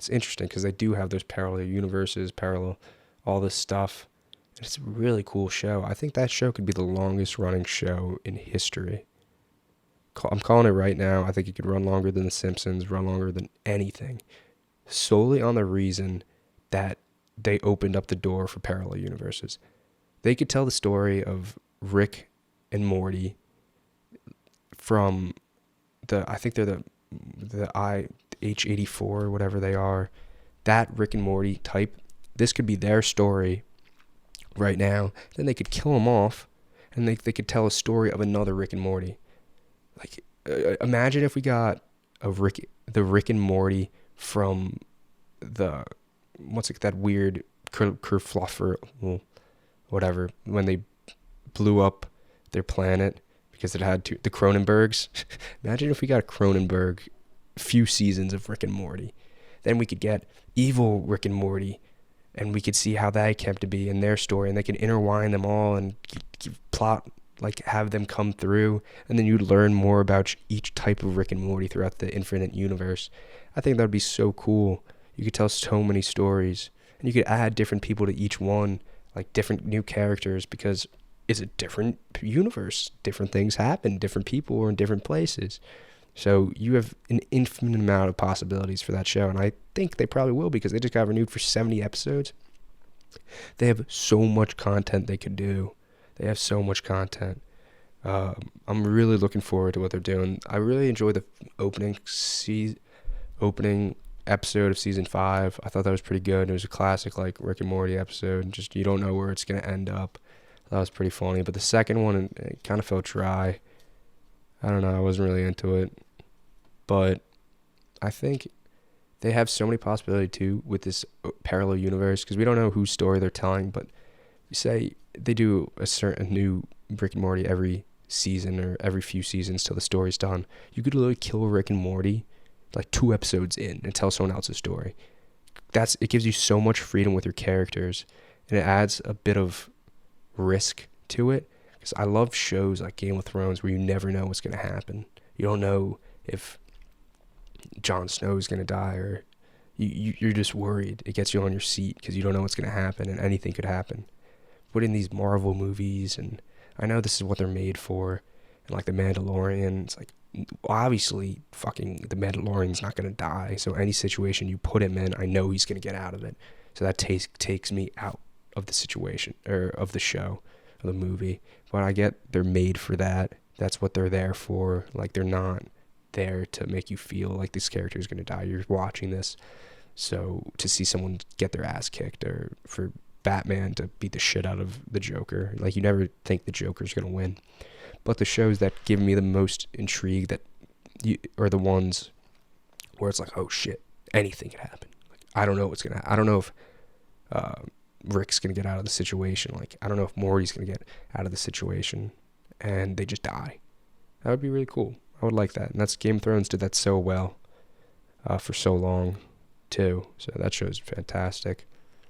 it's interesting because they do have those parallel universes, parallel all this stuff. It's a really cool show. I think that show could be the longest running show in history. I'm calling it right now. I think it could run longer than The Simpsons, run longer than anything, solely on the reason that they opened up the door for parallel universes. They could tell the story of Rick and Morty from I think they're the H84 or whatever they are, that Rick and Morty type. This could be their story right now. Then they could kill them off, and they could tell a story of another Rick and Morty. Like, imagine if we got the Rick and Morty from the, that weird kerfluffer, whatever, when they blew up their planet because it had the Cronenbergs. Imagine if we got a Cronenberg few seasons of Rick and Morty. Then we could get evil Rick and Morty, and we could see how that came to be in their story, and they could intertwine them all and plot, like, have them come through, and then you'd learn more about each type of Rick and Morty throughout the infinite universe. I think that would be so cool. You could tell so many stories, and you could add different people to each one, like different new characters, because it's a different universe. Different things happen. Different people are in different places. So you have an infinite amount of possibilities for that show, and I think they probably will because they just got renewed for 70 episodes. They have so much content they could do. They have so much content. I'm really looking forward to what they're doing. I really enjoyed the opening episode of season 5. I thought that was pretty good. It was a classic, like, Rick and Morty episode. Just, you don't know where it's going to end up. That was pretty funny. But the second one, it kind of felt dry. I don't know. I wasn't really into it. But I think they have so many possibilities, too, with this parallel universe. Because we don't know whose story they're telling. But you say they do a certain new Rick and Morty every season or every few seasons till the story's done. You could literally kill Rick and Morty like 2 episodes in and tell someone else's story. It gives you so much freedom with your characters. And it adds a bit of risk to it, because I love shows like Game of Thrones where you never know what's going to happen. You don't know if Jon Snow is going to die, or you're just worried. It gets you on your seat because you don't know what's going to happen, and anything could happen. But in these Marvel movies, and I know this is what they're made for, and like The Mandalorian, it's like, obviously fucking The Mandalorian's not going to die, so any situation you put him in, I know he's going to get out of it. So that takes me out of the situation, or of the show, of the movie. But I get they're made for that. That's what they're there for. Like, they're not there to make you feel like this character is going to die. You're watching this so to see someone get their ass kicked, or for Batman to beat the shit out of the Joker. Like, you never think the Joker's going to win. But the shows that give me the most intrigue are the ones where it's like, oh shit, anything could happen. Like, I don't know what's going to happen. I don't know if Rick's going to get out of the situation. Like, I don't know if Morty's going to get out of the situation and they just die. That would be really cool. I would like that. And that's Game of Thrones did that so well for so long too. So that show's fantastic.